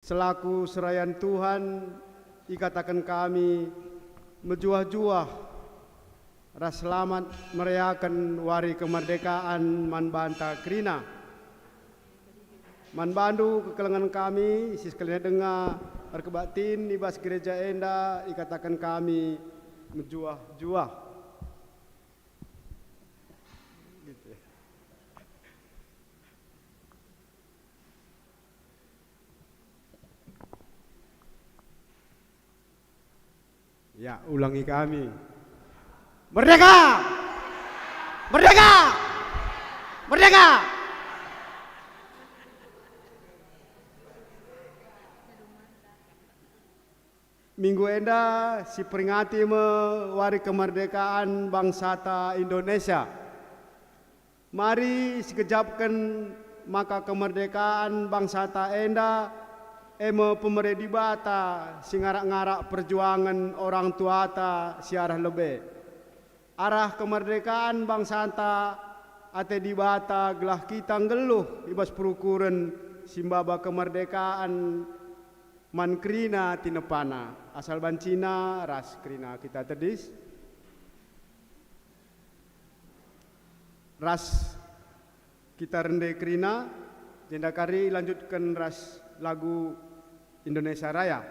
selaku serayan Tuhan, ikatakan kami menjuah-juah ras selamat merayakan Hari Kemerdekaan Manbanta Krina. Manbandu kekelengan kami, isi sekalian dengar berkebatin ibas gereja enda, ikatakan kami menjuah-juah. Gitu. Ya, ulangi kami. Merdeka! Merdeka! Merdeka! Minggu enda si peringati Hari Kemerdekaan Bangsa Indonesia. Mari sekejapkan maka kemerdekaan bangsa enda pemeredi bata singarak-ngarak perjuangan orang tua ta siarah lebih. Arah kemerdekaan bangsa ate di bata gelah kita ngeluh ibas perukuran simbaba kemerdekaan mankrina tinepana asal bancina ras krina kita tedis ras kita rende krina jenda kari lanjutkan ras lagu Indonesia Raya.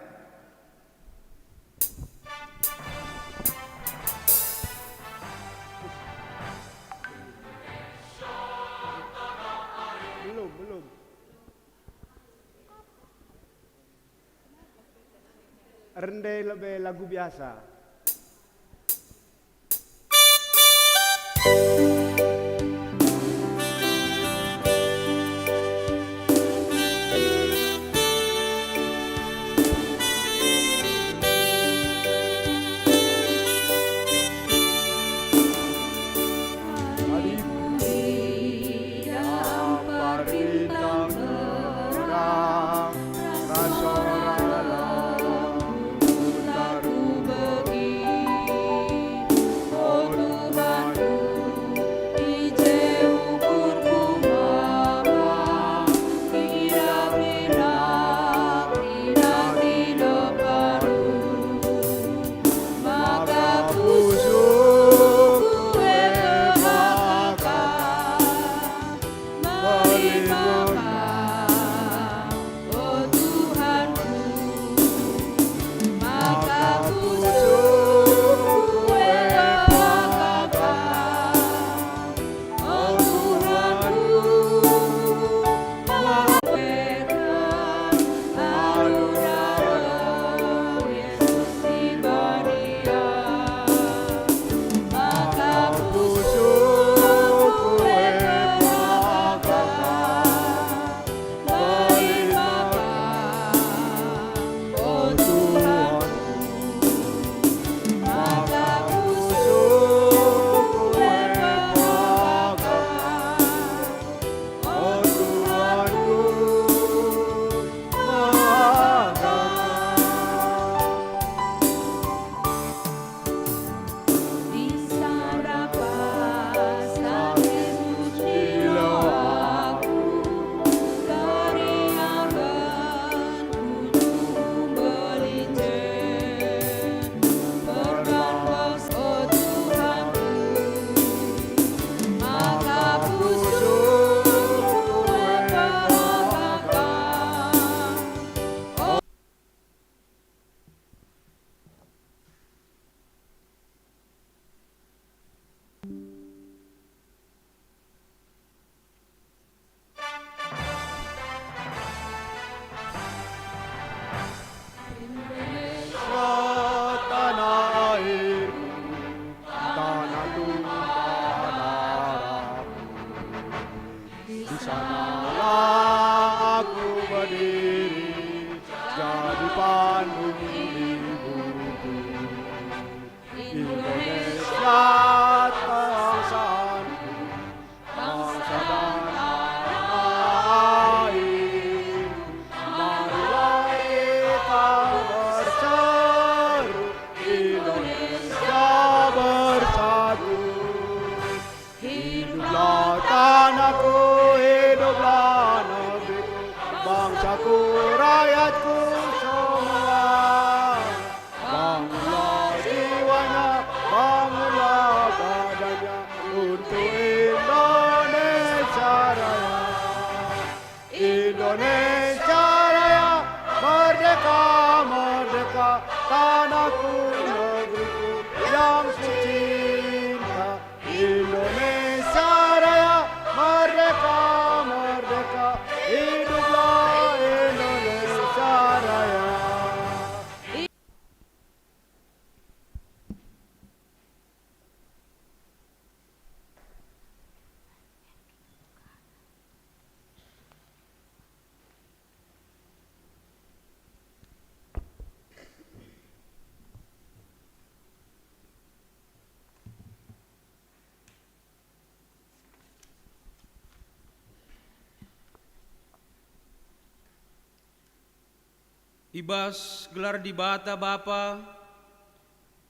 Belum. Rende lebih lagu biasa. Tanahku, hiduplah negeriku, bangsaku, rakyatku, tanahku, negeriku yang kucinta. Indonesia Raya, merdeka, merdeka, hiduplah Indonesia Raya. Ibas gelar di bata Bapa,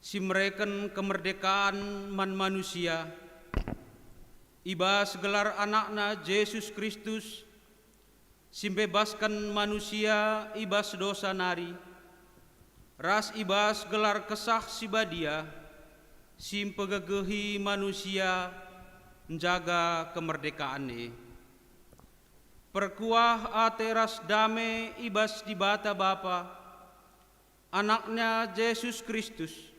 simreken kemerdekaan man manusia. Ibas gelar anakna Yesus Kristus, simbebaskan manusia ibas dosa nari. Ras ibas gelar kesah sibadia, simpegegehi manusia menjaga kemerdekaannya. Perkuah ateras dame ibas di bata Bapa, anaknya Yesus Kristus,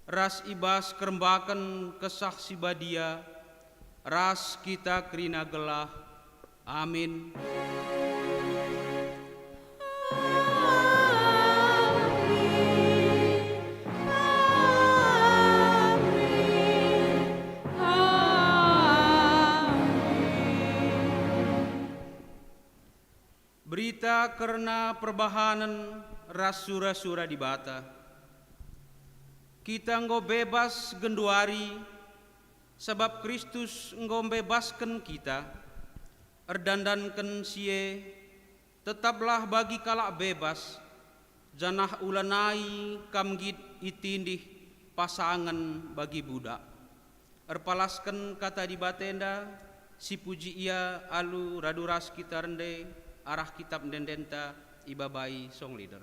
ras ibas kerembakan kesah sibadia, ras kita kerina gelah. Amin. Berita karena perbahanan ras sura-sura di bata. Kita engkau bebas genduari, sebab Kristus engkau bebaskan kita. Erdandankan sie, tetaplah bagi kalak bebas, janah ulanai kamgit itindih pasangan bagi budak. Erpalaskan kata di batenda, si puji ia alu raduras kita rende, arah kitab dendenta ibabai song leader.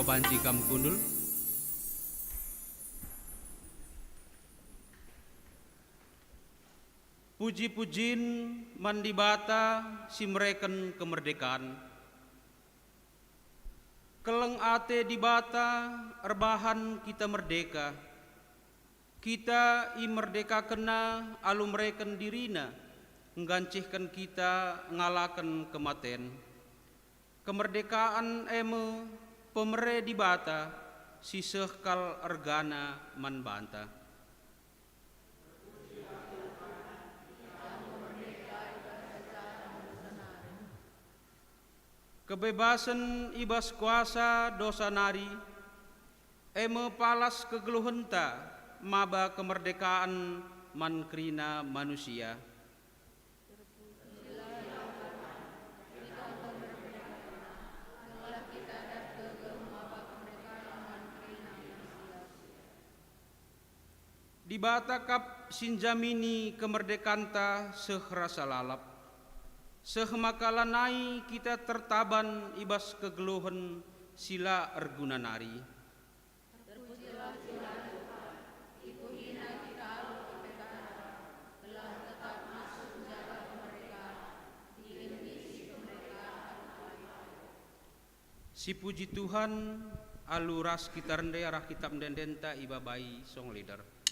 Banci kam kundul. Puji-pujin mandibata simreken kemerdekaan. Keleng ate di bata erbahan kita merdeka. Kita merdeka kena alumreken dirina, nggancihkan kita ngalakan kematen. Kemerdekaan eme pemere di bata siseh kal ergana man banta. Kebebasan ibas kuasa dosa nari, eme palas kegeluhenta maba kemerdekaan man krina manusia. Di bata kap sinjamini kemerdekanta seh rasa lalap. Seh makalanai kita tertaban ibas kegeluhan sila erguna nari. Si puji Tuhan aluras kita rende arah kitab mendenta ibabai song leader.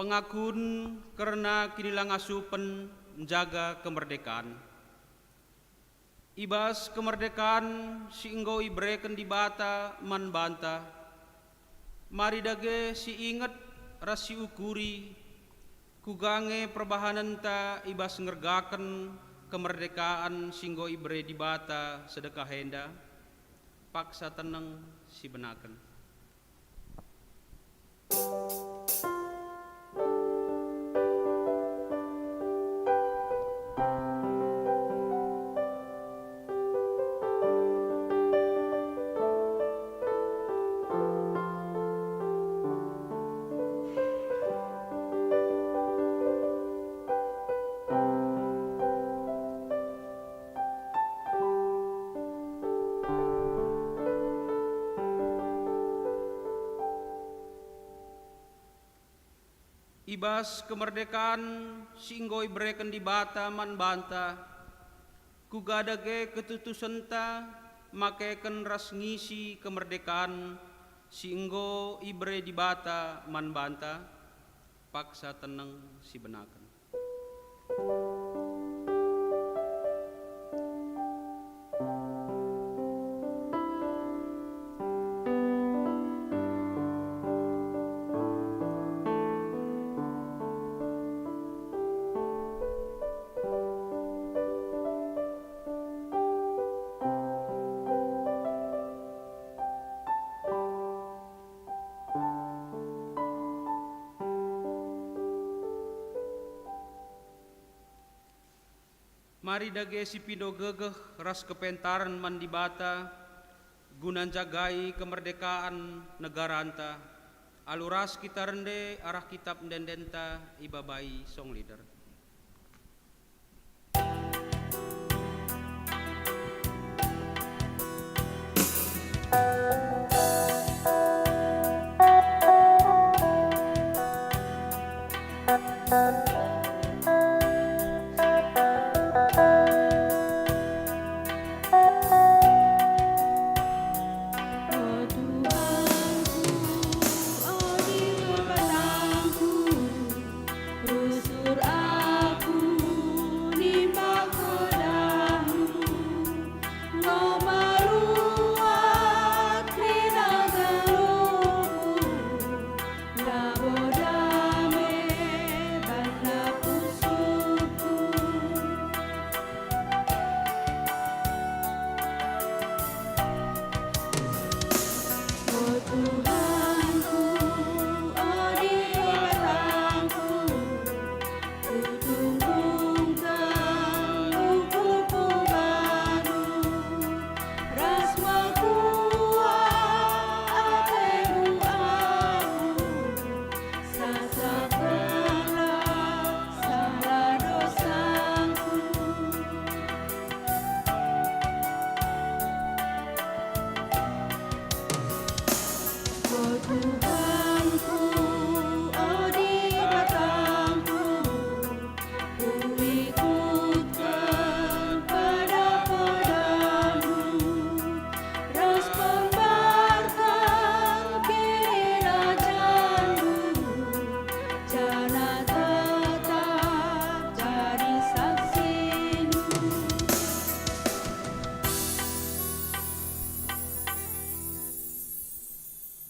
Pengakun karena kinilang asupen menjaga kemerdekaan. Ibas kemerdekaan si inggo ibreken di bata man banta. Mari dage si inget rasi ukuri kugange perbahanan ta ibas ngergaken kemerdekaan singgo ibre di bata sedekah henda. Paksa tenang si benaken. Ibas kemerdekaan singgo ibreken di bata man banta kugadage ketutusenta makeken ras ngisi kemerdekaan singgo ibre di bata man banta paksa tenang si benaken. Mari dage si pido gegeh ras kepentaran man di bata gunan jagai kemerdekaan negara anta Aluras kita rende arah kitab dendenta ibabai song leader.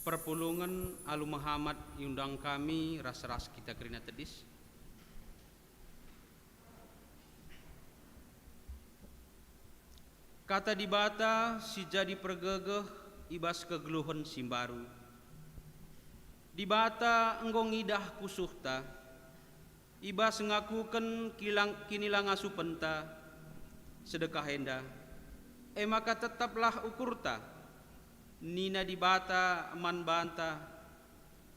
Perpulungan Alu Muhammad yundang kami ras-ras kita kerina tedis. Kata di bata si jadi pergegeh ibas kegeluhan simbaru. Di bata enggong idah pusuhta, ibas ngakuken kinilang asupenta sedekah henda. Maka tetaplah ukurta, nina di bata man banta,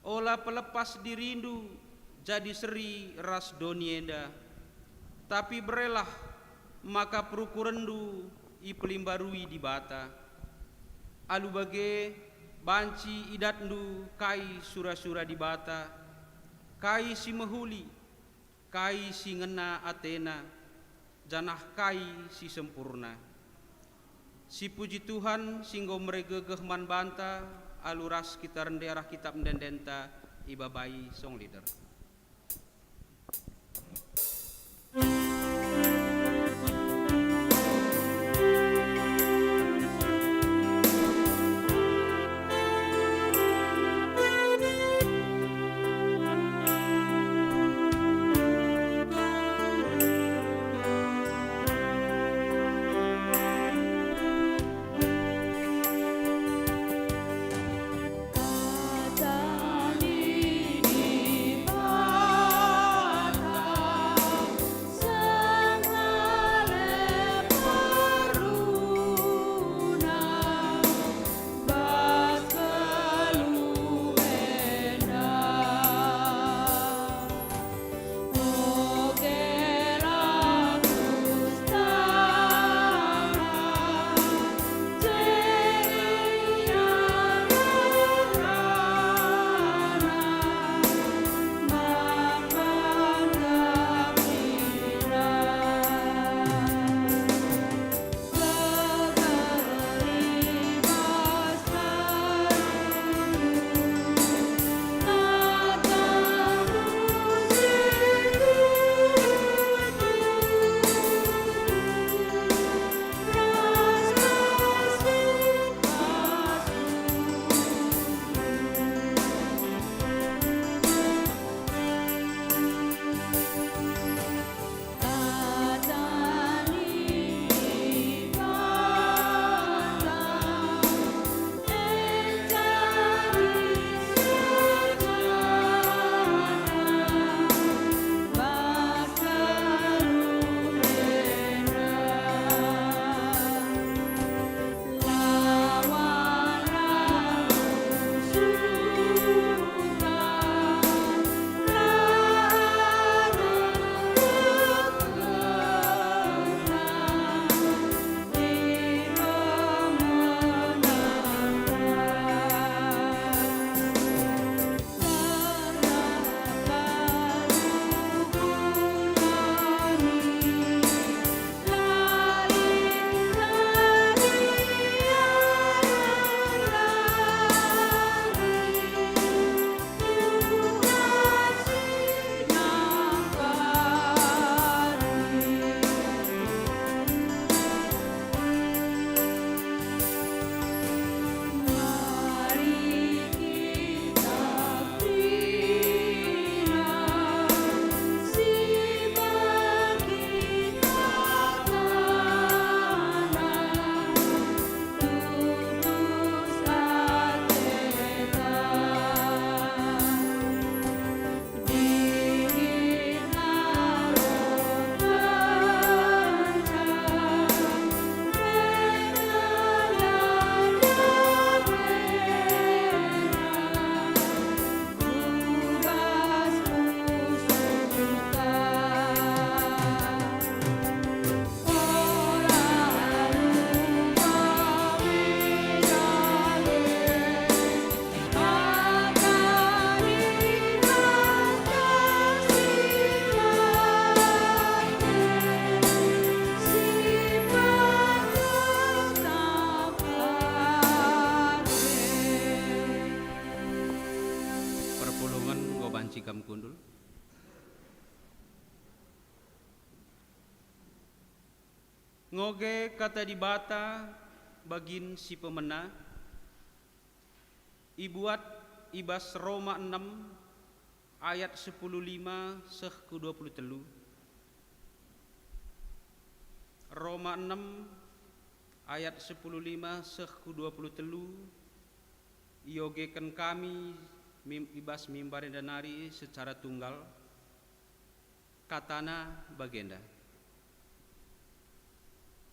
olah pelepas dirindu jadi seri ras donienda. Tapi berelah maka perukurendu ipelimbarui di bata. Alu bage banci idatndu kai sura-sura di bata, kai si mehuli, kai si ngena atena, janah kai si sempurna. Si puji Tuhan singgo meregegeh man banta, aluras kita rende arah kitab dendenta ibabai song leader. Kata ini Ngoge kata di bata bagin si pemena. Ibuat ibas Roma 6 ayat 10:5 seh ke 23. Roma 6 ayat 10:5 seh ke 23. Iogekan kami ibas mimbar danari secara tunggal. Katana bagenda.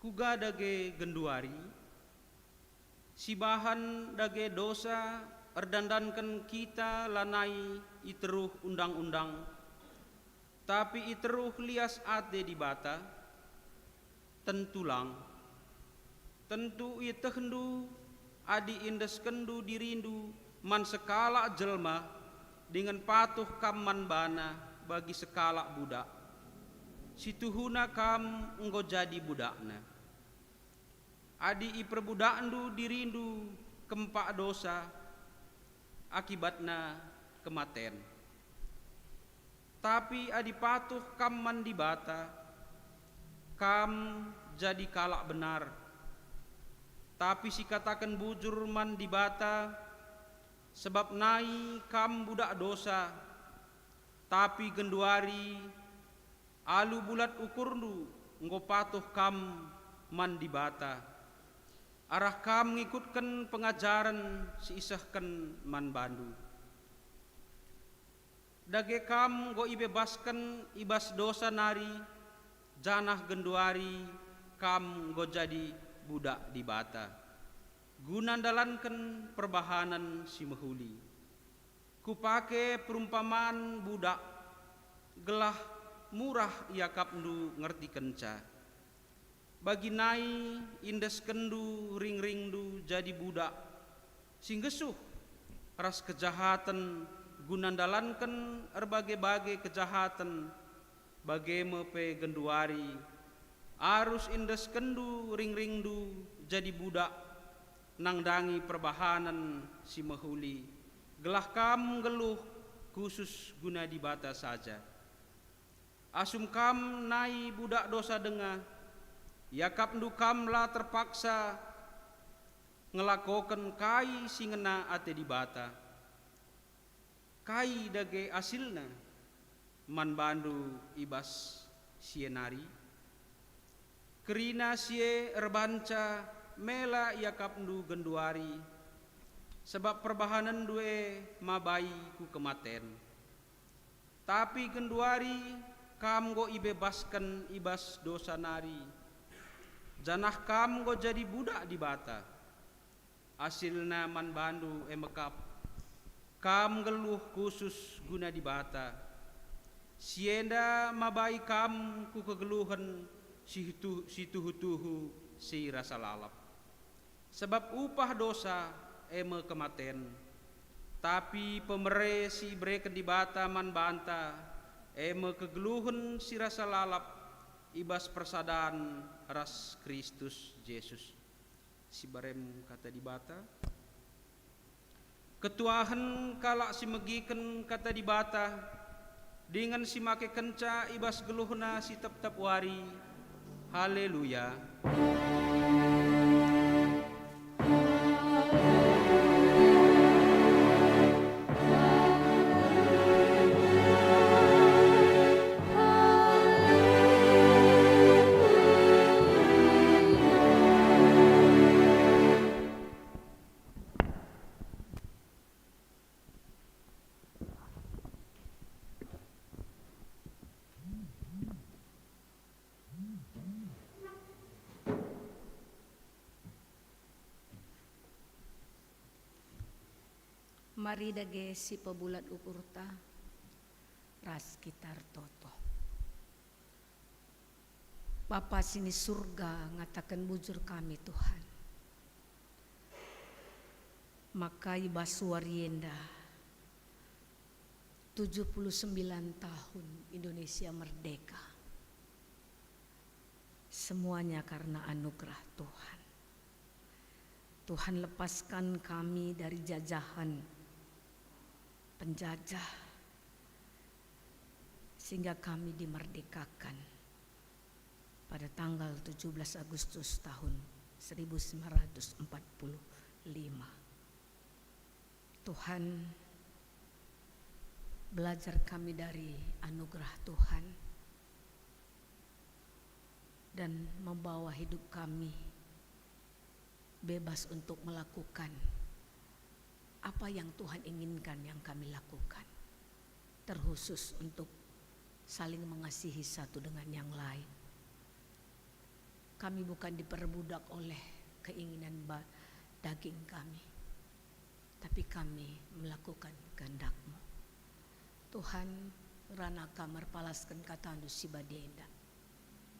Kuga dage genduari, si bahan dage dosa erdandankan kita lanai iteruh undang-undang, tapi iteruh lias ate di bata, tentulang, tentu itehendu adi indes kendu dirindu man sekala jelma dengan patuh kamman bana bagi sekala budak. Situhuna kam enggo jadi budakna. Adi iperbudakandu dirindu kempak dosa akibatna kematen. Tapi adi patuh kam mandi bata, kam jadi kalak benar. Tapi si katakan bujur mandi bata, sebab nai kam budak dosa. Tapi genduari alu bulat ukurnu enggo patuh kam mandi bata. Arah kam ngikutkan pengajaran si isahkan man bandu. Dage kam go ibebaskan ibas dosa nari, janah genduari kam go jadi budak di bata. Guna dalankan perbahanan si mehuli. Kupake perumpamaan budak, gelah murah ia kapndu ngerti kenca. Bagi nai indes kendu ring-ringdu jadi budak singgesuh ras kejahatan gunandalankan erbagai-bagai kejahatan bagai mepe genduari arus indes kendu ring-ringdu jadi budak nangdangi perbahanan si mehuli gelah kam geluh khusus guna di bata saja. Asum kam nai budak dosa dengah yakap ndukam lah terpaksa ngelakokan kai singena ate di bata. Kai dage asilna man bandu ibas sienari. Kerina sie erbanca mela yakap ndu genduari. Sebab perbahanan due mabai ku kematen. Tapi genduari kam go ibebaskan ibas dosa nari. Janah kam go jadi budak di bata. Asilna man bandu emekap. Kam geluh khusus guna di bata. Sienda mabai kam ku kegeluhan si tuhu-tuhu si rasa lalap. Sebab upah dosa eme kematen. Tapi pemere si breken di bata man banta eme kegeluhan si rasa lalap. Ibas persadaan ras Kristus Yesus. Si barem kata di bata. Ketuahan kalak si megiken kata di bata. Dengan si make kenca ibas geluhna si tep-tep wari. Haleluya. Mari dage si pebulat ukurta ras kitar toto. Bapa sini surga ngatakan bujur kami Tuhan. Maka ibas warienda 79 tahun Indonesia merdeka. Semuanya karena anugerah Tuhan. Tuhan lepaskan kami dari jajahan penjajah sehingga kami dimerdekakan. pada tanggal 17 Agustus tahun 1945. Tuhan, belajar kami dari anugerah Tuhan dan membawa hidup kami bebas untuk melakukan apa yang Tuhan inginkan yang kami lakukan, terkhusus untuk saling mengasihi satu dengan yang lain. Kami bukan diperbudak oleh keinginan daging kami, tapi kami melakukan kehendak-Mu. Tuhan, rana kamar palaskan kata andu si badienda.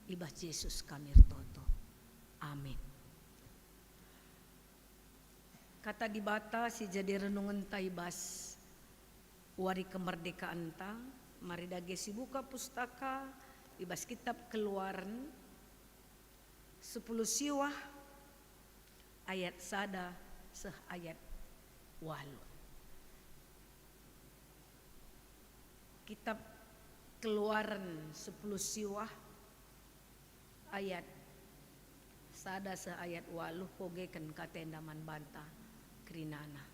Ibas Yesus kami toto. Amin. Kata di bata si jadi renungan taibas wari kemerdekaan ta. Mari dage si buka pustaka ibas kitab Keluaran 10 siwah ayat sada seh ayat walu. Kitab Keluaran 10 siwah ayat sada seh ayat walu pogekan katendaman banta kerinana.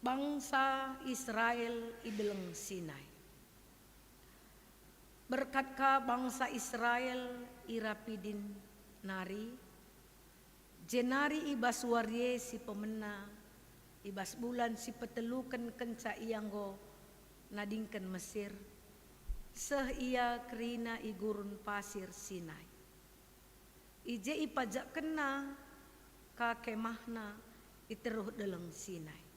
Bangsa Israel ideleng Sinai. Berkatka bangsa Israel irapidin nari, jenari ibas warye si pemena, ibas bulan si petelukan kenca ianggo nadingken Mesir, seh ia kerina igurun pasir Sinai. Ije ipajak kena ka kemahna iteruh deleng Sinai.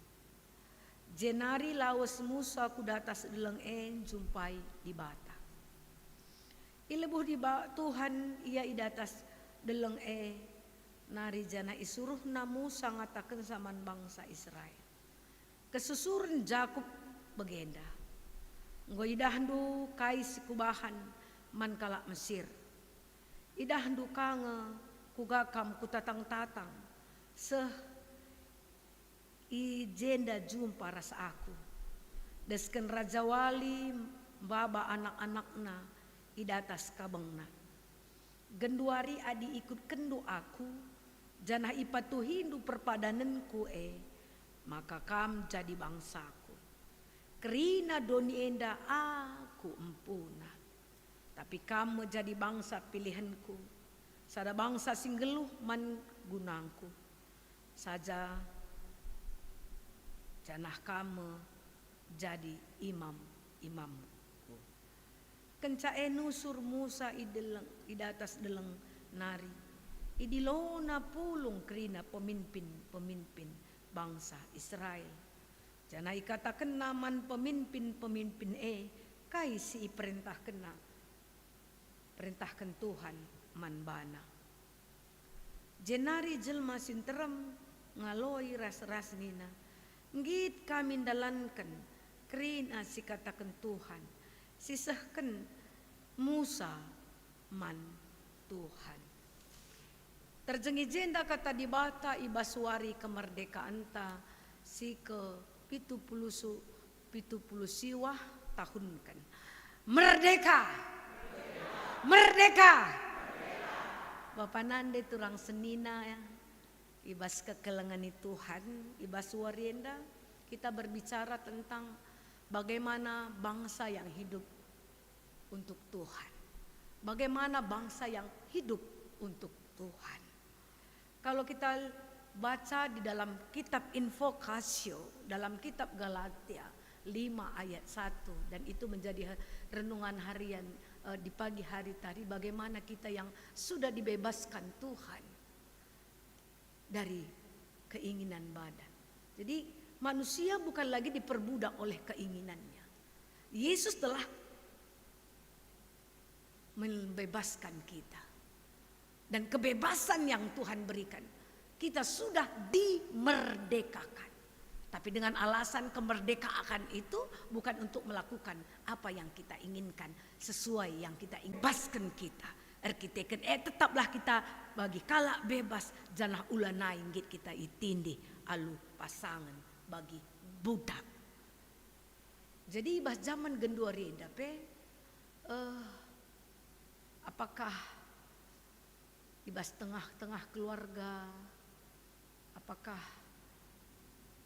Jenari lawas Musa kudatas deleng jumpai di bata. Ilebuh di Tuhan ia idatas deleng nari jana isuruh na Musa ngatakan zaman bangsa Israel. Kesusuran Jakub begenda. Nggo idahdu kai sikubahan man kala Mesir. Idahdu kange kugakam kutatang-tatang. Seh ijenda jumpa rasa aku. Desken Raja Wali baba anak-anakna idatas kabengna. Genduari adi ikut kendu aku, janah ipatuhindu perpadananku maka kam jadi bangsaku. Kerina doni enda aku empuna. Tapi kamu jadi bangsa pilihanku. Sada bangsa singgeluh man gunangku. Saja janah kamu jadi imamku. Kenca nusur Musa idatas deleng nari. Idilona pulung kerina pemimpin bangsa Israel. Janah ikatakan naman pemimpin kai si perintahkan Tuhan manbana. Jenari jelma sinterem ngaloi ras nina. Ngit kami dalankan kerina si katakan Tuhan. Sisahkan Musa man Tuhan. Terjengi jenda kata di bata ibaswari kemerdekaan ta si ke 70 siwah tahun kan. Merdeka. Merdeka. Bapak nande turang senina ya. Ibas kekelengani Tuhan, ibas warienda, kita berbicara tentang bagaimana bangsa yang hidup untuk Tuhan. Bagaimana bangsa yang hidup untuk Tuhan. Kalau kita baca di dalam kitab Invokasio, dalam kitab Galatia 5 ayat 1, dan itu menjadi renungan harian di pagi hari tadi, bagaimana kita yang sudah dibebaskan Tuhan dari keinginan badan. Jadi manusia bukan lagi diperbudak oleh keinginannya. Yesus telah membebaskan kita. Dan kebebasan yang Tuhan berikan, kita sudah dimerdekakan. Tapi dengan alasan kemerdekaan itu bukan untuk melakukan apa yang kita inginkan, sesuai yang kita bebaskan kita. Arkiteken tetaplah kita bagi kala bebas janah ulanai git kita itindi alu pasangan bagi budak. Jadi bahas zaman genduari dape Apakah ibas tengah-tengah keluarga, apakah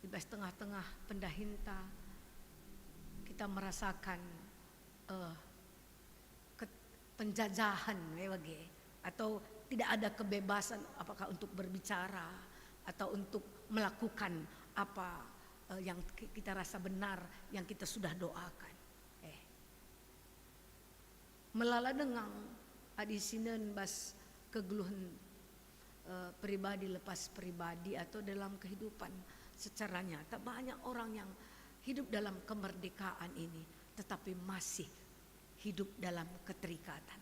ibas tengah-tengah pendahinta kita merasakan penjajahan atau tidak ada kebebasan apakah untuk berbicara atau untuk melakukan apa yang kita rasa benar, yang kita sudah doakan. Melala dengang adi sinen bas kegeluhan pribadi lepas pribadi atau dalam kehidupan secara nyata banyak orang yang hidup dalam kemerdekaan ini tetapi masih hidup dalam keterikatan.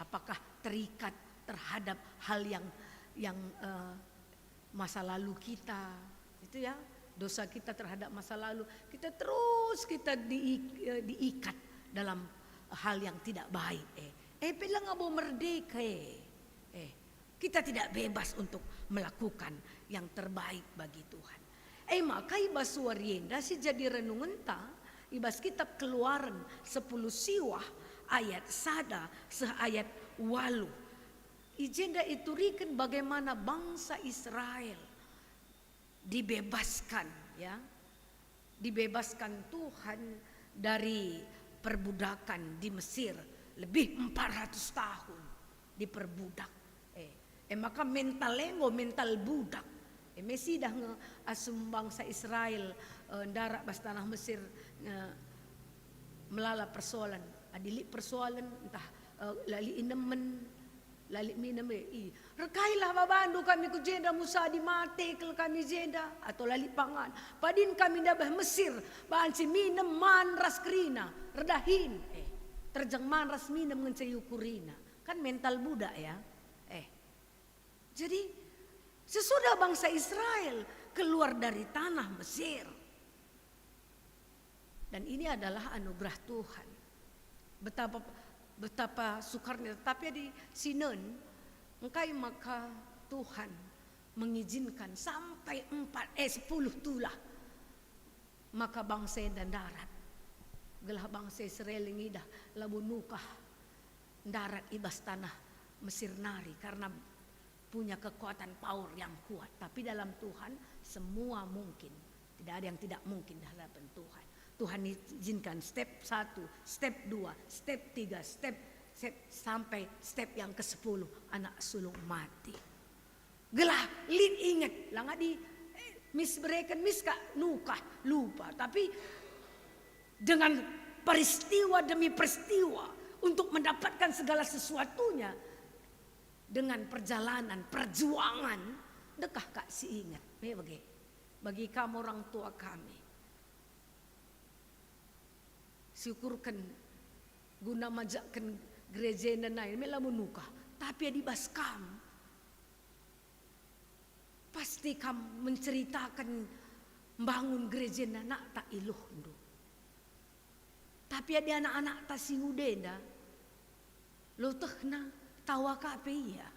Apakah terikat terhadap hal yang masa lalu kita, itu ya, dosa kita terhadap masa lalu, kita diikat dalam hal yang tidak baik. Bila ngabo merdeka, kita tidak bebas untuk melakukan yang terbaik bagi Tuhan. Maka ibas warienda si jadi renungan ta, ibas kitab Keluaran 10 siwah ayat sada seayat 8. Ijenda itu riken bagaimana bangsa Israel dibebaskan, ya, dibebaskan Tuhan dari perbudakan di Mesir lebih 400 tahun diperbudak. Maka mental budak. Mesi dah asum bangsa Israel darat bas tanah Mesir melala persoalan, adili persoalan entah lali inemen lali minam rekailah babandu kami ku jenda Musa di mate kel kami jenda atau lali pangan padin kami dabah Mesir bahan si minam man ras krina redahin terjang man ras minam ngencayu kurina kan mental budak ya. Jadi sesudah bangsa Israel keluar dari tanah Mesir, dan ini adalah anugerah Tuhan. Betapa sukarnya, tapi di Sinon, engkai maka Tuhan mengizinkan sampai 10 tulah. Maka bangsa dan darat, gelah bangsa Israel ngidah labu nukah darat ibas tanah Mesir nari karena punya kekuatan power yang kuat. Tapi dalam Tuhan semua mungkin. Tidak ada yang tidak mungkin di hadapan Tuhan. Tuhan izinkan step 1, step 2, step 3, step sampai step yang ke-10 anak sulung mati. Gelah lin ingat langa di misbereken miska nukah lupa. Tapi dengan peristiwa demi peristiwa untuk mendapatkan segala sesuatunya dengan perjalanan perjuangan dekah kak si ingat bagi kamu orang tua kami syukurkan guna majakkan gereja nanai mela menukah tapi di baskam pasti kamu menceritakan bangun gereja anak tak iluh ndo tapi ada anak-anak tak singudenda lo tehna tawa kape ya.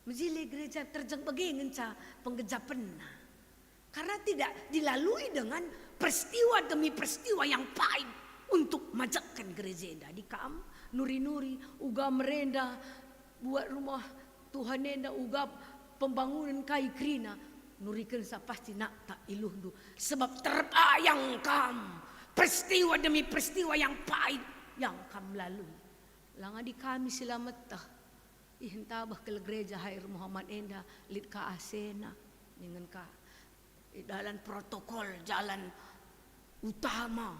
Menjili gereja terjang bagay ngenca penggejapan na. Karena tidak dilalui dengan peristiwa demi peristiwa yang pahit untuk majakkan gereja enda. Di kam nuri-nuri uga merenda buat rumah Tuhan enda uga pembangunan kai krina nurikan sa pasti nak tak iluhdu sebab terbayang kam peristiwa demi peristiwa yang pahit yang kam lalui. Langa di kami selamat tah ihintabah ke gereja Hair Muhammad Enda lid ka asena dengan ka dalam protokol jalan utama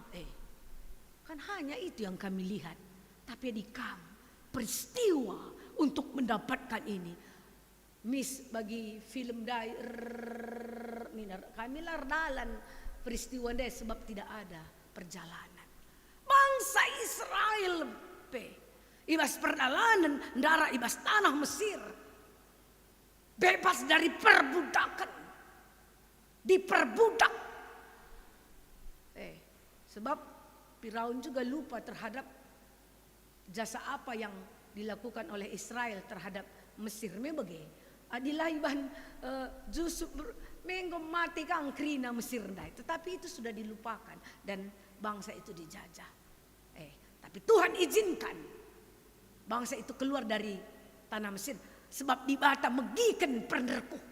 kan hanya itu yang kami lihat tapi di kami peristiwa untuk mendapatkan ini miss bagi film kami lardalan peristiwa deh sebab tidak ada perjalanan bangsa Israel ibas perjalanan darah ibas tanah Mesir bebas dari perbudakan diperbudak sebab Firaun juga lupa terhadap jasa apa yang dilakukan oleh Israel terhadap Mesir adilah iban Yusuf menggo mati kang krina Mesir dai tetapi itu sudah dilupakan dan bangsa itu dijajah tapi Tuhan izinkan bangsa itu keluar dari tanah Mesir. Sebab di bata megikan penerkuh.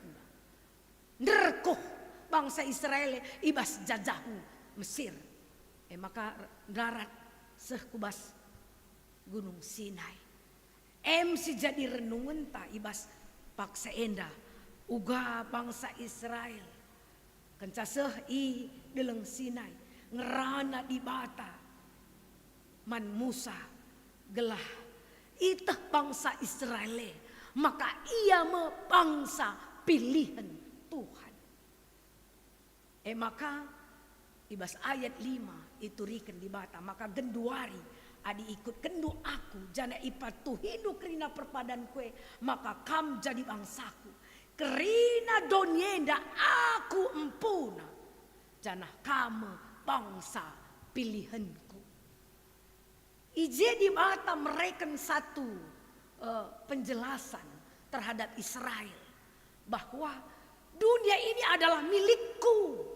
Nerkuh bangsa Israel ibas jajahu Mesir. Maka darat sekubas Gunung Sinai. Si jadi renungan ta ibas paksa enda. Uga bangsa Israel. Kencaseh i deleng Sinai. Ngerana di bata. Man Musa gelah. Itah bangsa Israel. Maka ia bangsa pilihan Tuhan. Maka ibas ayat 5 itu riken di bata. Maka genduari adi ikut kendu aku. Jana ipatu hidup kerina perpadan kue. Maka kam jadi bangsaku. Kerina donyenda aku empuna. Jana kamu bangsa pilihanku. Ije di bata mereka satu penjelasan terhadap Israel. Bahwa dunia ini adalah milikku.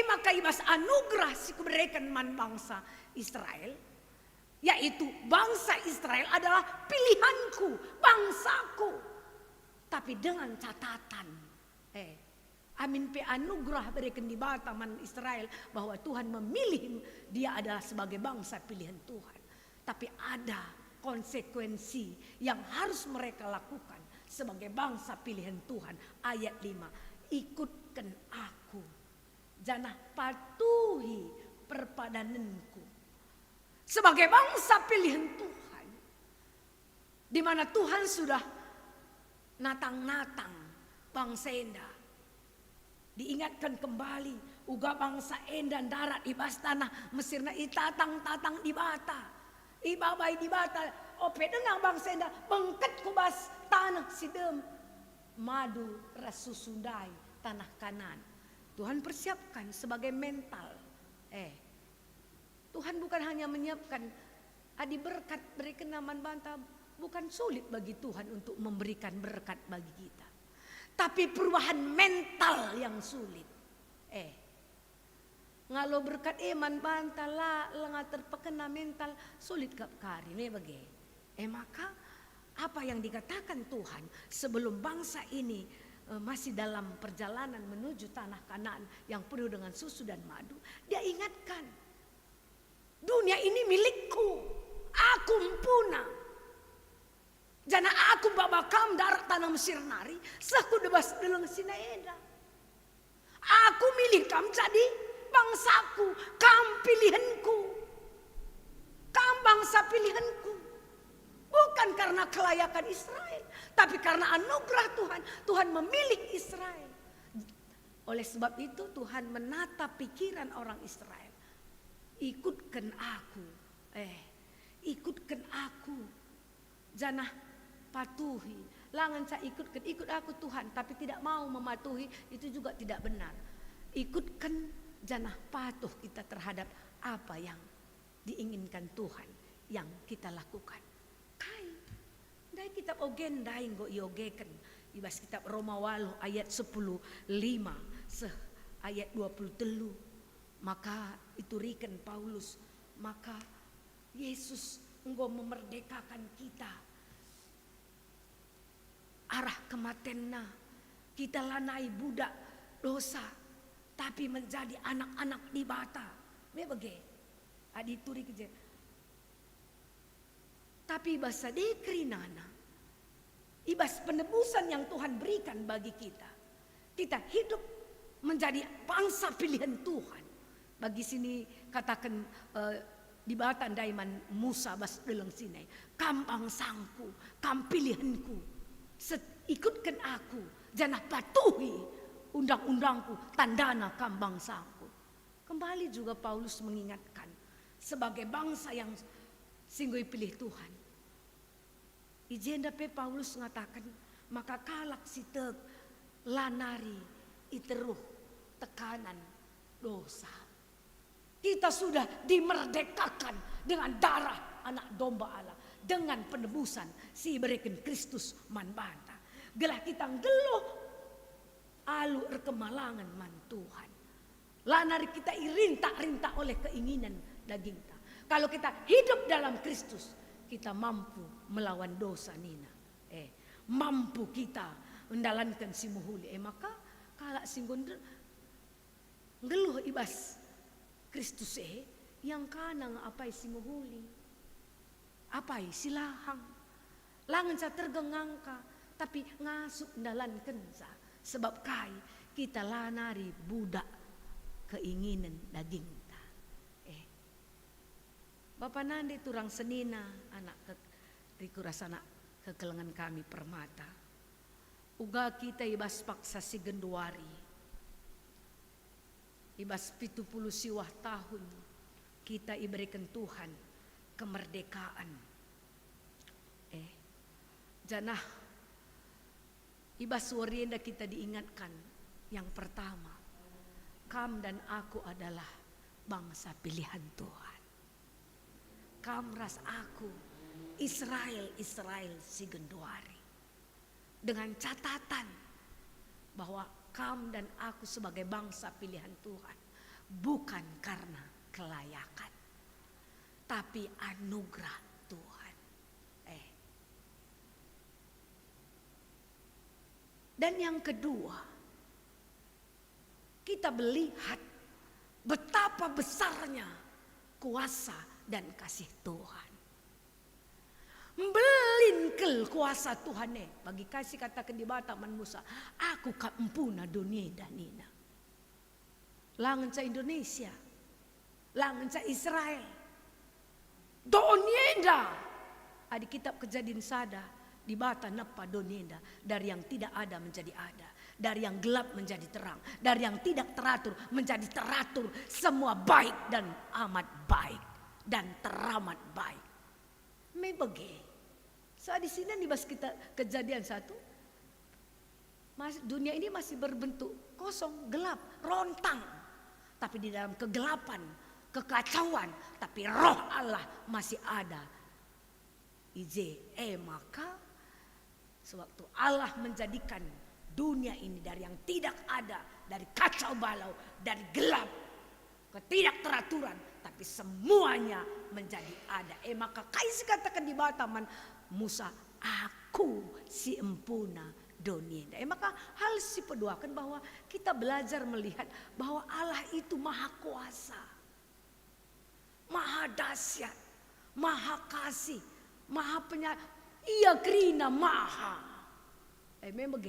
Maka ibas anugerah si keberikan man bangsa Israel. Yaitu bangsa Israel adalah pilihanku, bangsaku. Tapi dengan catatan. Amin pe anugerah berikan di bata man Israel. Bahwa Tuhan memilih dia adalah sebagai bangsa pilihan Tuhan. Tapi ada konsekuensi yang harus mereka lakukan sebagai bangsa pilihan Tuhan. Ayat 5. Ikutkan aku. Jangan patuhi perpadananku. Sebagai bangsa pilihan Tuhan. Di mana Tuhan sudah natang-natang bangsa enda. Diingatkan kembali. Uga bangsa enda darat ibas tanah Mesirna itatang-tatang di bata. Ibabai di bata. Ope denang bangsa enda. Bengket kubas tanah sidem. Madu rasusundai tanah kanan. Tuhan persiapkan sebagai mental. Tuhan bukan hanya menyiapkan adi berkat berikan naman banta. Bukan sulit bagi Tuhan untuk memberikan berkat bagi kita. Tapi perubahan mental yang sulit. Ngalo berkat man banta la lenga terpekena mental sulit kap kari me bagi. Maka apa yang dikatakan Tuhan sebelum bangsa ini masih dalam perjalanan menuju tanah Kanaan yang penuh dengan susu dan madu, dia ingatkan, dunia ini milikku, aku empuna. Jana aku babakam darat tanah Mesir nari, saku debas deleng Sinaeda. Aku milih kam jadi bangsaku, kam pilihanku, kam bangsa pilihanku. Bukan karena kelayakan Israel, tapi karena anugerah Tuhan. Tuhan memilih Israel. Oleh sebab itu Tuhan menata pikiran orang Israel. Ikutkan aku. Ikutkan aku. Jangan patuhi. Langan saya ikut aku Tuhan. Tapi tidak mau mematuhi, itu juga tidak benar. Ikutkan, jangan patuh kita terhadap apa yang diinginkan Tuhan yang kita lakukan. Dai kitab ogen dai nggo iogekan ibas kitab Roma 8 ayat 10:5 ayat 23. Maka itu riken Paulus, maka Yesus nggo memerdekakan kita arah kematenna. Kita lanai budak dosa tapi menjadi anak-anak di bata. Me bage adi turi keje. Tapi ibas dekrinana, ibas penebusan yang Tuhan berikan bagi kita. Kita hidup menjadi bangsa pilihan Tuhan. Bagi sini katakan di batan daiman Musa bas deleng Sinai. Kam bangsangku, kam pilihanku. Ikutkan aku, jangan patuhi undang-undangku, tandana kam bangsaku. Kembali juga Paulus mengingatkan sebagai bangsa yang singgoi pilih Tuhan. Ijenda pe Paulus mengatakan, maka kalak sitek lanari iteruh tekanan dosa. Kita sudah dimerdekakan dengan darah anak domba Allah, dengan penebusan si berikan Kristus man banta. Gelah kita geluh alu rekemalangan man Tuhan. Lanari kita irintak-rintak oleh keinginan daging ta. Kalau kita hidup dalam Kristus, kita mampu melawan dosa nina. Mampu kita mendalankan si muhuli. Maka kalak singgon ngeluh ibas Kristus yang kanang apai si muhuli. Apai silahang. Langan sa tergengangka, tapi ngasuk dalankan sa. Sebab kai kita lanari budak keinginan daging. Bapak nande turang senina anak rikurasana kekelengan kami permata. Uga kita ibas paksa si genduari. Ibas 70 siwah tahun kita iberikan Tuhan kemerdekaan. Janah ibas warienda kita diingatkan yang pertama. Kam dan aku adalah bangsa pilihan Tuhan. Kamras aku Israel si genduari. Dengan catatan bahwa kam dan aku sebagai bangsa pilihan Tuhan bukan karena kelayakan, tapi anugerah Tuhan. Dan yang kedua, kita melihat betapa besarnya kuasa dan kasih Tuhan. Belinkel kuasa Tuhan bagi kasih katakan di Bataman Musa, aku kampuna dunia danina. Langan sa Indonesia, langan sa Israel. Donienda. Di kitab Kejadian sada di Bata napa donienda, dari yang tidak ada menjadi ada. Dari yang gelap menjadi terang, dari yang tidak teratur menjadi teratur, semua baik dan amat baik. Dan teramat baik. Mebege. Saat di sini dibahas kita Kejadian 1. Dunia ini masih berbentuk kosong, gelap, rontang. Tapi di dalam kegelapan, kekacauan, tapi roh Allah masih ada. Maka sewaktu Allah menjadikan dunia ini dari yang tidak ada, dari kacau balau, dari gelap, ketidakteraturan, tapi semuanya menjadi ada. Maka kaisi katakan di Bataman Musa, aku si empuna donienda. Maka hal si peduakan bahwa kita belajar melihat bahwa Allah itu maha kuasa, maha dahsyat, maha kasih, maha penyayang. Ia kerina maha. Memang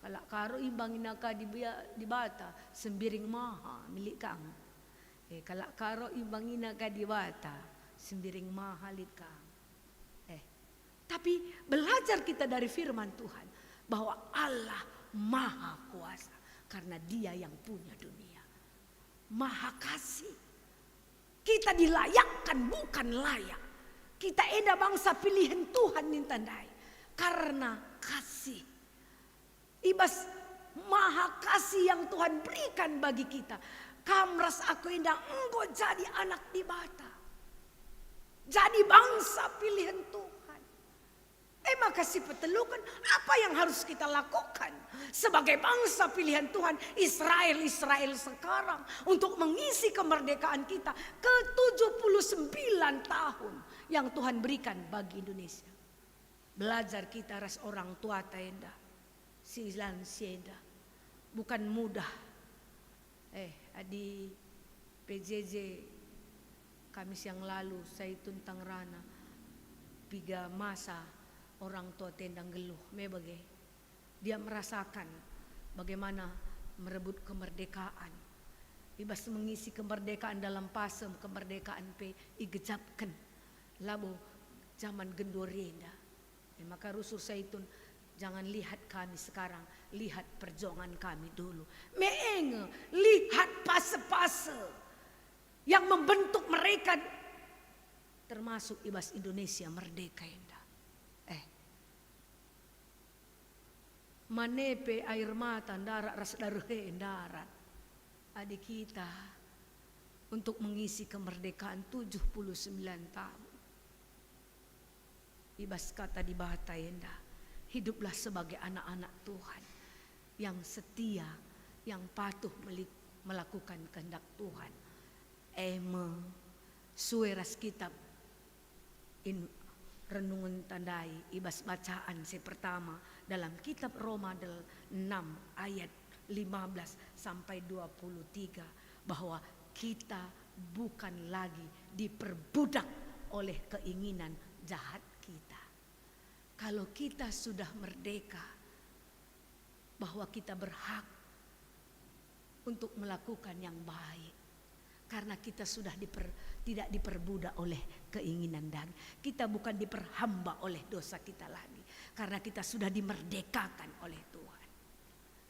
kalau karo imbangin naka di Bata sembiring maha milik kang. Kalau karo imbangin naka di Bata sembiring maha milik kang. Tapi belajar kita dari firman Tuhan bahwa Allah maha kuasa karena Dia yang punya dunia. Maha kasih. Kita dilayakkan bukan layak. Kita eda bangsa pilihan Tuhan nintandai karena kasih. Ibas maha kasih yang Tuhan berikan bagi kita. Kamras aku indah engkau jadi anak di Bata. Jadi bangsa pilihan Tuhan. Maka si petelukan apa yang harus kita lakukan sebagai bangsa pilihan Tuhan Israel sekarang untuk mengisi kemerdekaan kita ke 79 tahun yang Tuhan berikan bagi Indonesia. Belajar kita ras orang tua tenda silan sienda bukan mudah. Di PJJ Kamis yang lalu saya tuntang rana 3 masa orang tua tendang geluh, dia merasakan bagaimana merebut kemerdekaan. Ibas mengisi kemerdekaan dalam pasem kemerdekaan igejapkan. Lalu zaman gendorenda. Maka Rasul Saitun jangan lihat kami sekarang, lihat perjuangan kami dulu. Lihat pase-pase yang membentuk mereka termasuk ibas Indonesia merdeka indah. Manepe air mata darat ras darhe darat adik kita untuk mengisi kemerdekaan 79 tahun. Ibas kata di Bata Enda, hiduplah sebagai anak-anak Tuhan yang setia, yang patuh melakukan kehendak Tuhan. sueras kitab in renungan tandai ibas bacaan si pertama dalam kitab Roma 6 ayat 15 sampai 23 bahwa kita bukan lagi diperbudak oleh keinginan jahat kita. Kalau kita sudah merdeka, bahwa kita berhak untuk melakukan yang baik. Karena kita sudah tidak diperbudak oleh keinginan dan kita bukan diperhamba oleh dosa kita lagi. Karena kita sudah dimerdekakan oleh Tuhan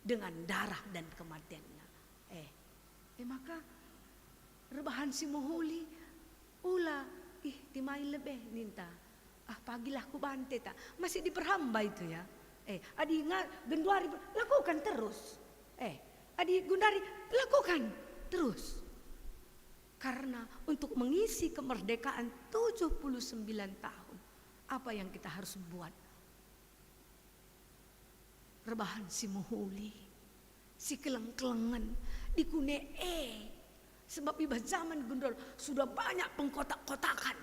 dengan darah dan kematiannya. Maka rebahan si mohuli ula timai lebih ninta. Pagilah ku bante tak masih diperhamba itu ya. Adi Genduari lakukan terus. Adi Gundari lakukan terus. Karena untuk mengisi kemerdekaan 79 tahun, apa yang kita harus buat? Rebahan si muhuli, si keleng-kelengan, dikune sebab ibas zaman gundul sudah banyak pengkotak-kotakan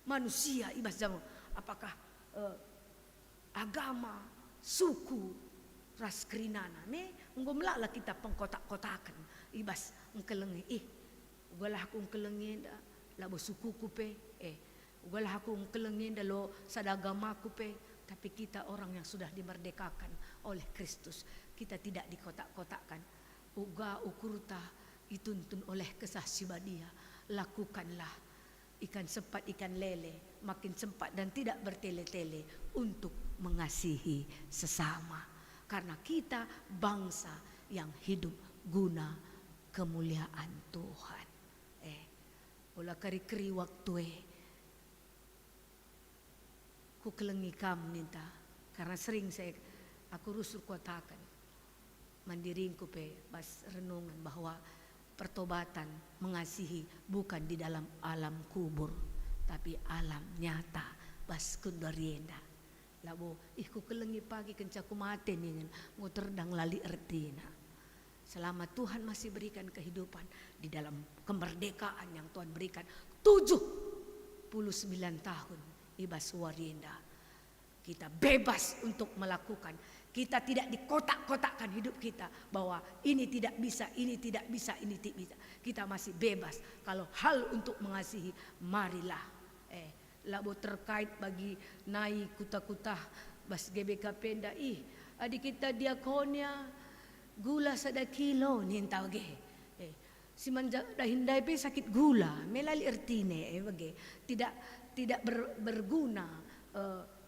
manusia ibas zaman. Apakah agama, suku, ras kerinana, menggomlaklah kita pengkotak-kotakan ibas engkelengi ugalah aku ngkelengin labo sukuku pe ugalah aku ngkelengin lo sadagamaku pe. Tapi kita orang yang sudah dimerdekakan oleh Kristus, kita tidak dikotak-kotakkan. Uga ukurta ituntun oleh kesah sibadia, lakukanlah ikan sepat ikan lele makin sempat dan tidak bertele-tele untuk mengasihi sesama, karena kita bangsa yang hidup guna kemuliaan Tuhan. Ola kari-kari waktu ku kelengi kam ninta, karena sering aku rusuk kotakan mandiringku pe pas renungan bahwa pertobatan mengasihi bukan di dalam alam kubur tapi alam nyata bas kundarienda labo ku kelengi pagi kencaku mate ningen nguterdang lali ertina. Selama Tuhan masih berikan kehidupan di dalam kemerdekaan yang Tuhan berikan 79 tahun ibas warienda, kita bebas untuk melakukan. Kita tidak dikotak-kotakkan hidup kita bahwa ini tidak bisa, ini tidak bisa, ini tidak bisa. Kita masih bebas. Kalau hal untuk mengasihi, marilah. Labo terkait bagi naik kuta-kuta bas GBK Penda adik kita diakonia gula sada kilo nintau ge. Si manja dahindai pe sakit gula, melali ertine bage. Tidak berguna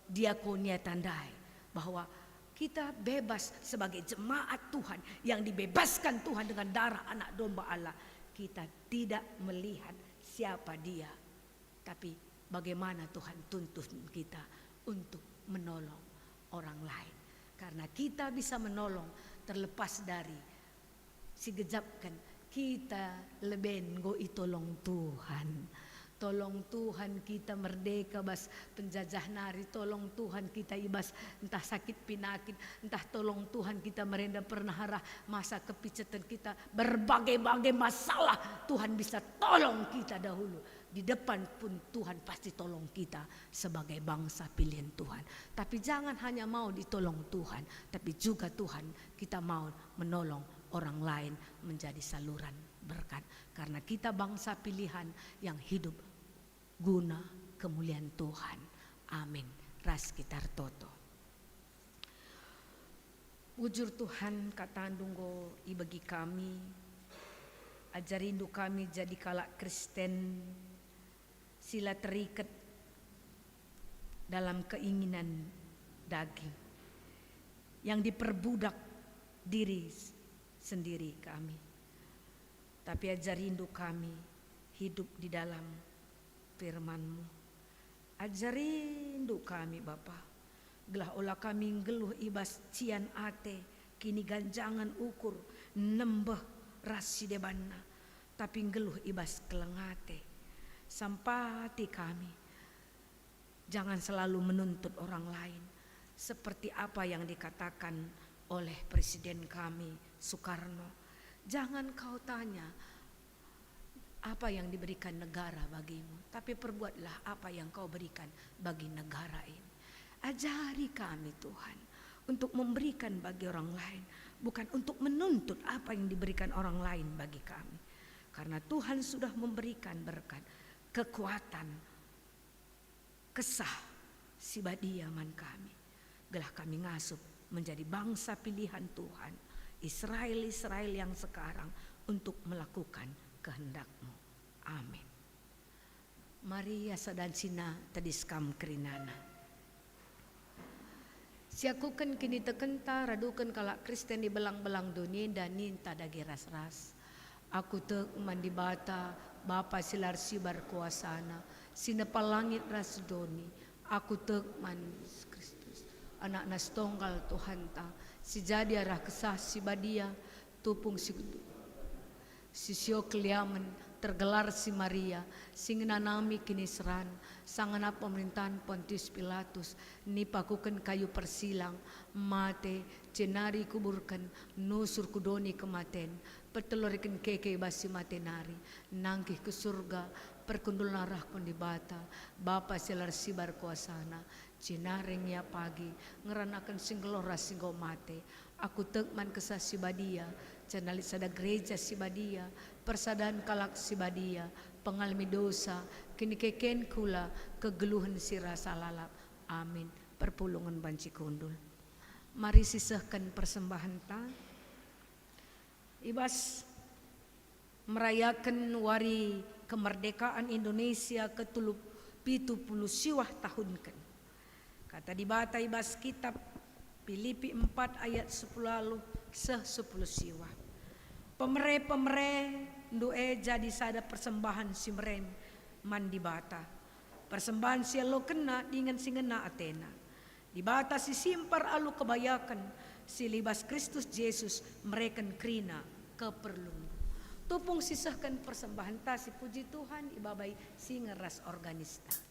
diakonia tandai bahwa kita bebas sebagai jemaat Tuhan yang dibebaskan Tuhan dengan darah anak domba Allah. Kita tidak melihat siapa dia, tapi bagaimana Tuhan tuntun kita untuk menolong orang lain. Karena kita bisa menolong terlepas dari si gejapkan kita leben go itolong Tuhan. Tolong Tuhan kita merdeka bas penjajah nari. Tolong Tuhan kita ibas entah sakit pinakit. Entah tolong Tuhan kita merenda pernah masa kepicatan kita. Berbagai-bagai masalah Tuhan bisa tolong kita dahulu. Di depan pun Tuhan pasti tolong kita sebagai bangsa pilihan Tuhan. Tapi jangan hanya mau ditolong Tuhan, tapi juga Tuhan kita mau menolong orang lain menjadi saluran berkat. Karena kita bangsa pilihan yang hidup guna kemuliaan Tuhan. Amin. Ras kita toto. Ujur Tuhan kata andunggo ibagi kami, ajarindu kami jadi kalak Kristen, sila terikat dalam keinginan daging yang diperbudak diri sendiri kami. Tapi ajarindu kami hidup di dalam firman-Mu. Ajarindu kami Bapa, gelah olah kami geluh ibas cian ate, kini ganjangan ukur nembeh rasi debanna, tapi geluh ibas kelengate. Sampati kami, jangan selalu menuntut orang lain, seperti apa yang dikatakan oleh Presiden kami Soekarno. Jangan kau tanya apa yang diberikan negara bagimu, tapi perbuatlah apa yang kau berikan bagi negara ini. Ajari kami Tuhan untuk memberikan bagi orang lain, bukan untuk menuntut apa yang diberikan orang lain bagi kami. Karena Tuhan sudah memberikan berkat, kekuatan, kesah, sibadiaman kami. Gelah kami ngasup menjadi bangsa pilihan Tuhan, Israel yang sekarang, untuk melakukan kehendak-Mu. Amin. Maria sadansina tadiskam kerinana. Siakukan kini tekenta radukan kalak Kristen di belang-belang dunia dan ninta dagi ras-ras. Aku tek mandibata Bapa silar sibar kuasana, sinepal langit ras doni. Aku tek man Kristus, anak nas tonggal Tuhan ta, si jadi arah kesah si badia, tupung si sio keliaman tergelar si Maria, sing nanami kini seran, sangana pemerintahan Pontius Pilatus, nipakukan kayu persilang, mate, cenari kuburkan, nusur kudoni kematen, petelurikan keke basi matenari, nangkih ke surga, perkundul narah kondibata, Bapa silar sibar kuasana, cinareng ya pagi, ngeranakan singgelora singgo mate, aku tekman kesah si badia, cenali sada gereja si badia, persadaan kalak si badia, pengalami dosa, kini keken kula, kegeluhan si rasa lalap. Amin. Perpulungan banci kundul. Mari sisahkan persembahan ta. Ibas merayakan wari kemerdekaan Indonesia ke-70 siwah tahun kan. Kata di bata ibas kitab Filipi 4 ayat 10 lalu 10 siwah. Pemere doe jadi sada persembahan si merem mandi bata. Persembahan si lo kena dengan si ngena Athena. Di bata si simpar alu kebayakan si libas Kristus Yesus mereken krina keperluan. Tupung sisahkan persembahan ta si puji Tuhan ibabai si ngeras organista.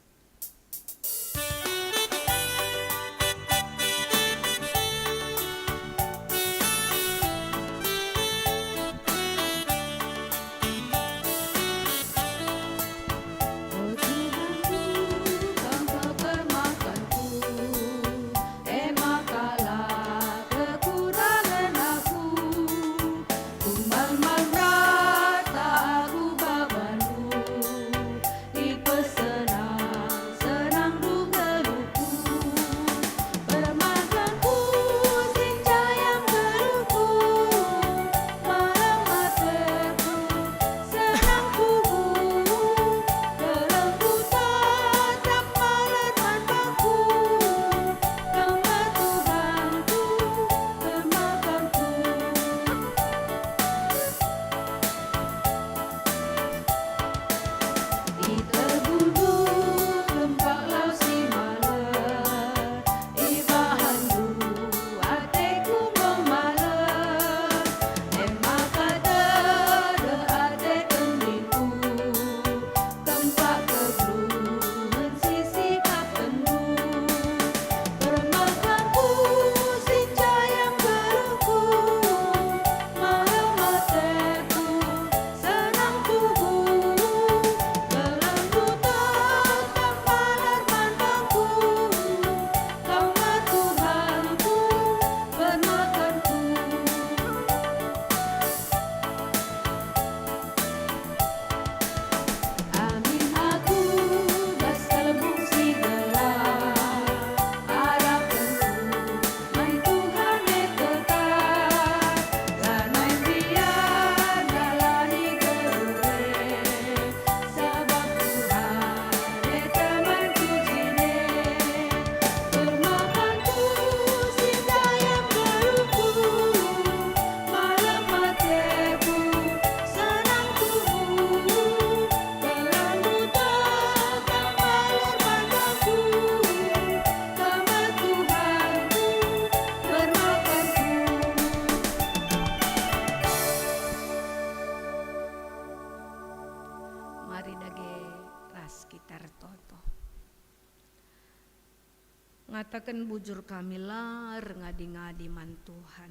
Ngatakan bujur kami lar ngadi-ngadi man Tuhan.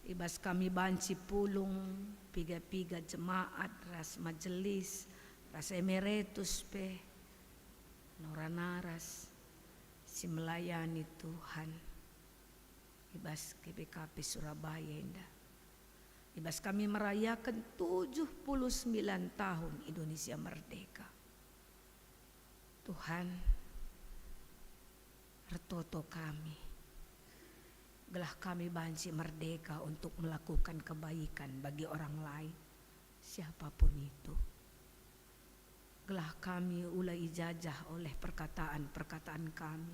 Ibas kami banci pulung, piga-piga jemaat, ras majelis, ras emeritus pe, noranaras, si melayani Tuhan. Ibas GBKP Surabaya indah. Ibas kami merayakan 79 tahun Indonesia merdeka. Tuhan, retoto kami. Gelah kami banci merdeka untuk melakukan kebaikan bagi orang lain, siapapun itu. Gelah kami ulai ijajah oleh perkataan-perkataan kami,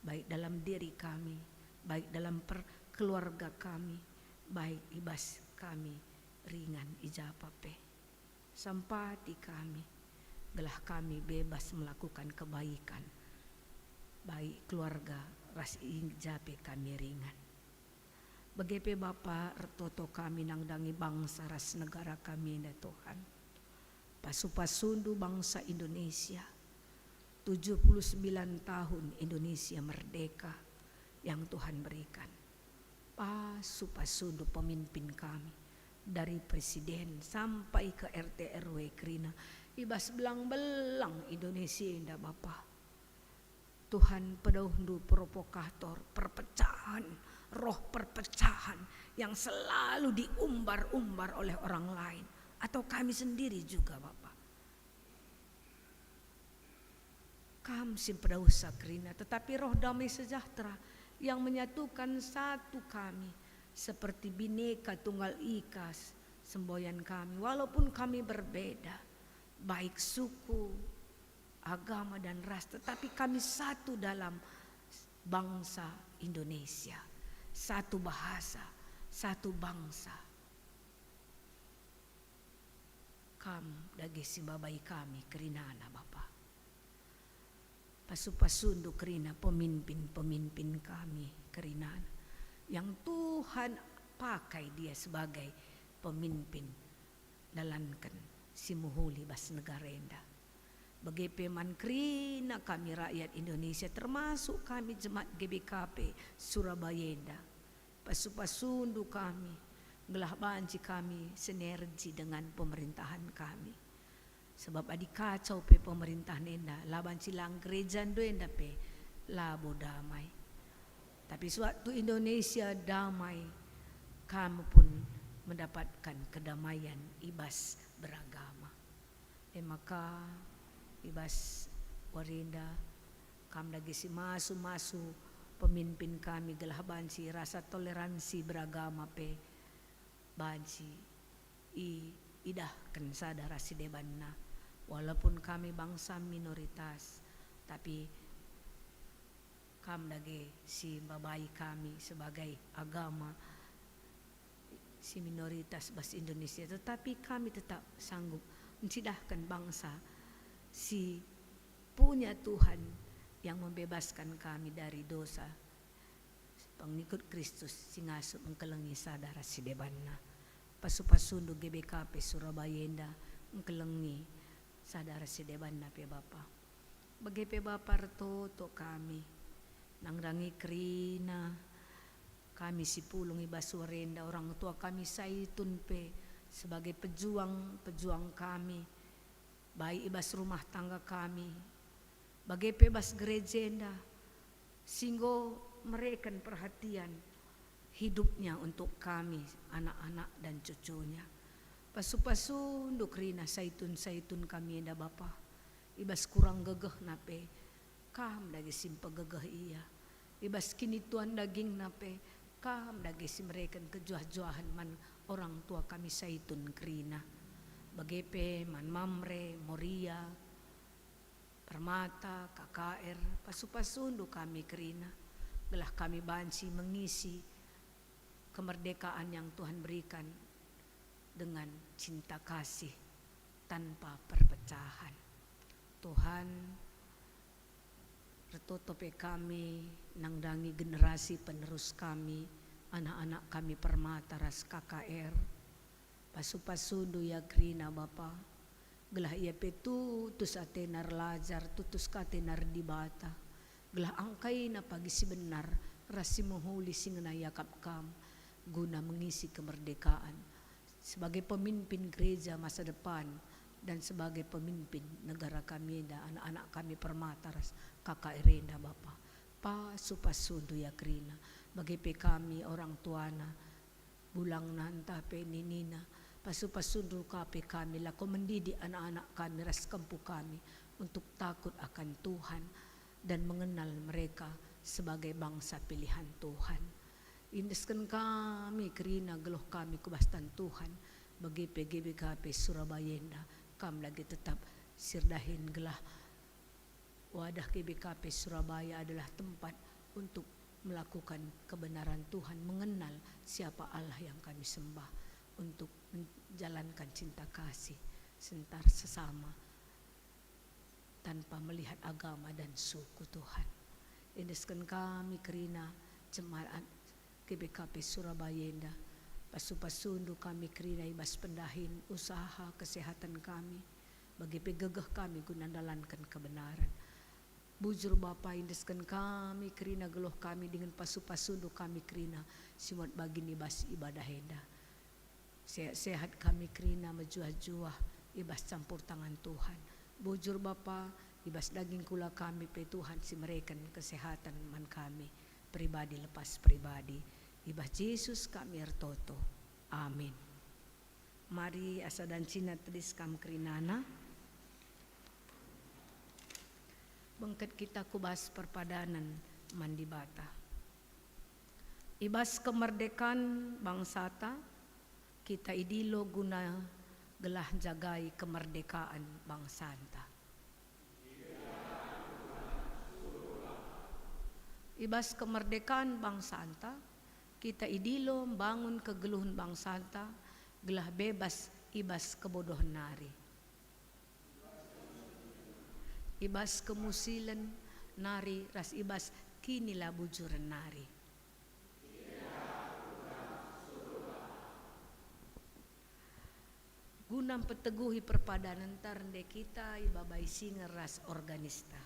baik dalam diri kami, baik dalam keluarga kami, baik ibas kami ringan ijapape. Sampati kami, gelah kami bebas melakukan kebaikan, baik keluarga ras ijape kami ringan. Begepe Bapa retoto kami nangdangi bangsa ras negara kami ya Tuhan. Pasu-pasundu bangsa Indonesia, 79 tahun Indonesia merdeka yang Tuhan berikan. Pasu-pasundu pemimpin kami, dari presiden sampai ke RT RW Krina, ibas belang-belang Indonesia indah Bapa. Tuhan pedahundu provokator, perpecahan, roh perpecahan yang selalu diumbar-umbar oleh orang lain atau kami sendiri juga Bapak. Kami simpedahu sakrina, tetapi roh damai sejahtera yang menyatukan satu kami seperti Bhinneka Tunggal Ika semboyan kami, walaupun kami berbeda, baik suku, agama dan ras, tetapi kami satu dalam bangsa Indonesia, satu bahasa, satu bangsa. Kam dagi simbabai kami kerinana Bapa. Pasu-pasundu kerina pemimpin-pemimpin kami kerinana yang Tuhan pakai dia sebagai pemimpin dalankan simuhuli bas negara endah. Bagi peman krina kami rakyat Indonesia, termasuk kami jemaat GBKP Surabaya, pasu-pasundu kami, gelah banci kami sinergi dengan pemerintahan kami. Sebab adi kacau pe pemerintahan enda, laban silang gereja enda pe labo damai. Tapi suatu Indonesia damai, kami pun mendapatkan kedamaian ibas beragama. Maka ibas warinda kam lagi si masu pemimpin kami gelah banci rasa toleransi beragama pe banci idahkan sadar si debanna, walaupun kami bangsa minoritas tapi kam lagi si babai kami sebagai agama si minoritas bas Indonesia, tetapi kami tetap sanggup mencidahkan bangsa si punya Tuhan yang membebaskan kami dari dosa, pengikut Kristus singasup mengkelengi sadara si debanna. Pasu-pasundu GBKP Surabaya enda mengkelengi sadara si debanna pe Bapa. Bagi pe Bapa retoto kami nangrangi krina kami si pulung ibas warenda, orang tua kami saitun pe sebagai pejuang kami, baik ibas rumah tangga kami, bagai bebas gereja enda, singgo mereka perhatian hidupnya untuk kami, anak-anak dan cucunya. Pasu-pasu ndukrina saitun kami enda Bapa, ibas kurang gegeh nape, kam dagi simpa gegeh iya, ibas kini tuan daging nape, kam dagi si mereka kejuah-juahan man orang tua kami saitun krina. Bagepe, Man Mamre, Moria, Permata, KKR, pasu-pasundu kami kerina. Gelah kami banci mengisi kemerdekaan yang Tuhan berikan dengan cinta kasih tanpa perpecahan. Tuhan retotope kami nangdangi generasi penerus kami, anak-anak kami Permata ras KKR. Pasu-pasundu ya krina Bapa, gelah ia petu tutus atenar lajar tutus katenar di bata, gelah angkai na pagi si benar rasi mohuli singna yakap kam guna mengisi kemerdekaan sebagai pemimpin gereja masa depan dan sebagai pemimpin negara kami dan anak-anak kami permataras kakak Irenda Bapa pa supasundu ya krina bagi pe kami orang tuana bulang nanta pe ninina pasupasundu kape kami laku mendidik anak-anak kami ras kempu kami untuk takut akan Tuhan dan mengenal mereka sebagai bangsa pilihan Tuhan. Indeskan kami kerina geloh kami kebastan Tuhan bagi PGBKP Surabayenda kami lagi tetap sirdahin gelah wadah GBKP Surabaya adalah tempat untuk melakukan kebenaran Tuhan, mengenal siapa Allah yang kami sembah untuk menjalankan cinta kasih sentar sesama tanpa melihat agama dan suku Tuhan. Indeskan kami kerina jemaat GBKP Surabayenda pasu-pasundu kami kerina ibas pendahin usaha kesehatan kami bagi pegegeh kami guna dalankan kebenaran. Bujur Bapa indeskan kami kerina geloh kami dengan pasu-pasundu kami kerina simat bagi nibas ibadah henda. Sehat-sehat kami kerina menjuah-juah ibas campur tangan Tuhan. Bujur Bapa ibas daging kula kami pe Tuhan si mereka kesehatan man kami pribadi lepas pribadi. Ibas Yesus kami ertoto. Amin. Mari asa dan cina tedis kam kerinana. Bengket kita kubas perpadanan mandi bata. Ibas kemerdekaan bangsata kita idilo guna gelah jagai kemerdekaan bangsanta. Ibas kemerdekaan bangsanta kita idilo bangun kegeluhan bangsanta gelah bebas ibas kebodohan nari. Ibas kemusilan nari ras ibas kinilah bujuran nari. Gunam peteguhi perpadanan tarnde kita ibabai singer ras organista.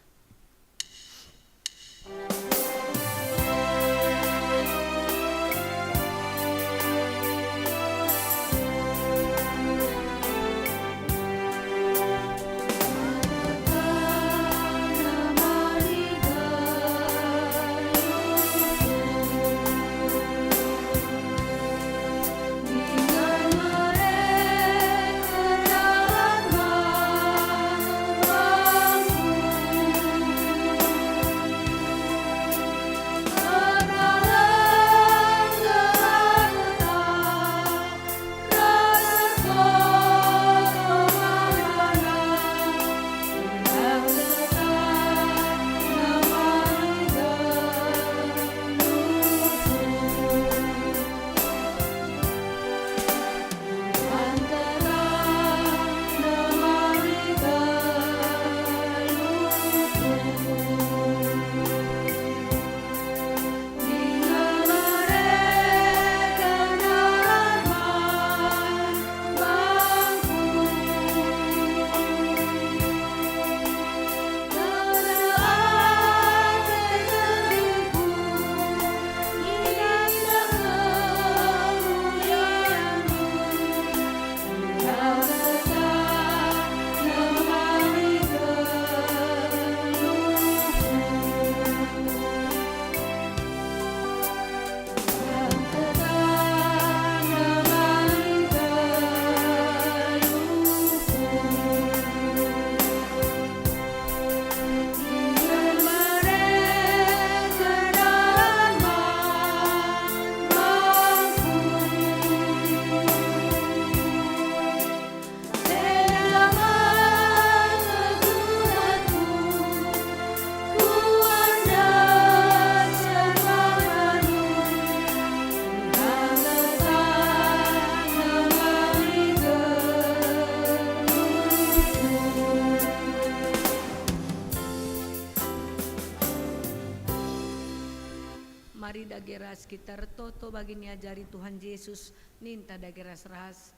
Mari dageras kita retoto bagi niajari Tuhan Yesus ninta dageras ras.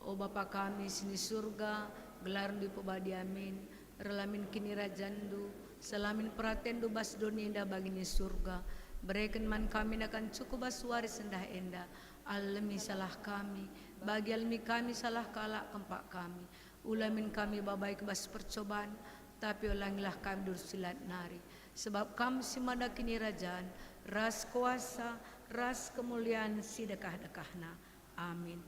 O Bapa kami sini surga gelar di pebadi amin relamin kini rajandu selamin pratendu bas doni indah bagi ni surga berikan man kami akan cukup bas waris endah endah alami salah kami, bagi alami kami salah kalak kempak kami, ulamin kami babai kebas percobaan, tapi ulangilah kami dursilat nari, sebab kami simada kini rajaan, ras kuasa, ras kemuliaan sidekah-dekahna, amin.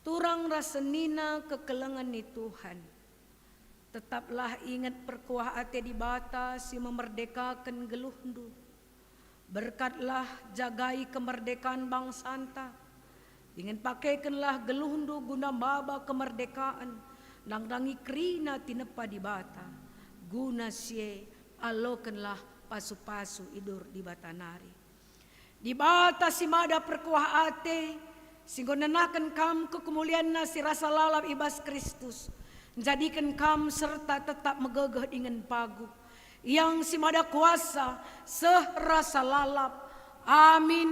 Turang rasenina kekelengan ni Tuhan, tetaplah ingat perkuah ate di bata si memerdekakan geluhndu. Berkatlah jagai kemerdekaan bangsa anta. Ingin pakaikanlah geluhndu guna baba kemerdekaan. Langdangi krina tinepa di bata. Guna sie alokanlah pasu-pasu idur di bata nari. Di bata si mada perkuah ate. Singgonenakan kam kekemuliaan si rasa lalap ibas Kristus. Jadikan kam serta tetap megegeh dengan pagu yang si mada kuasa serasa lalap. Amin.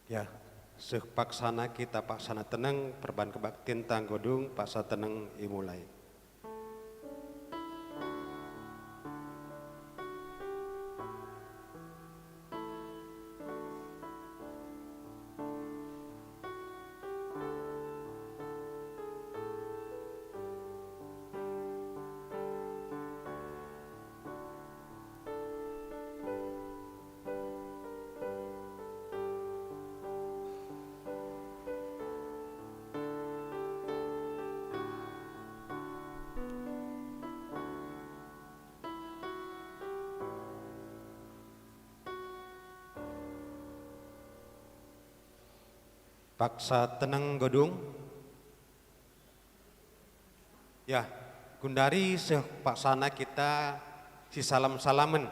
Ya, sepaksana kita paksana tenang perban kebaktian tanggodung paksa tenang imulai. Paksa tenang godung. Ya, gundari sepaksana kita si salam-salamen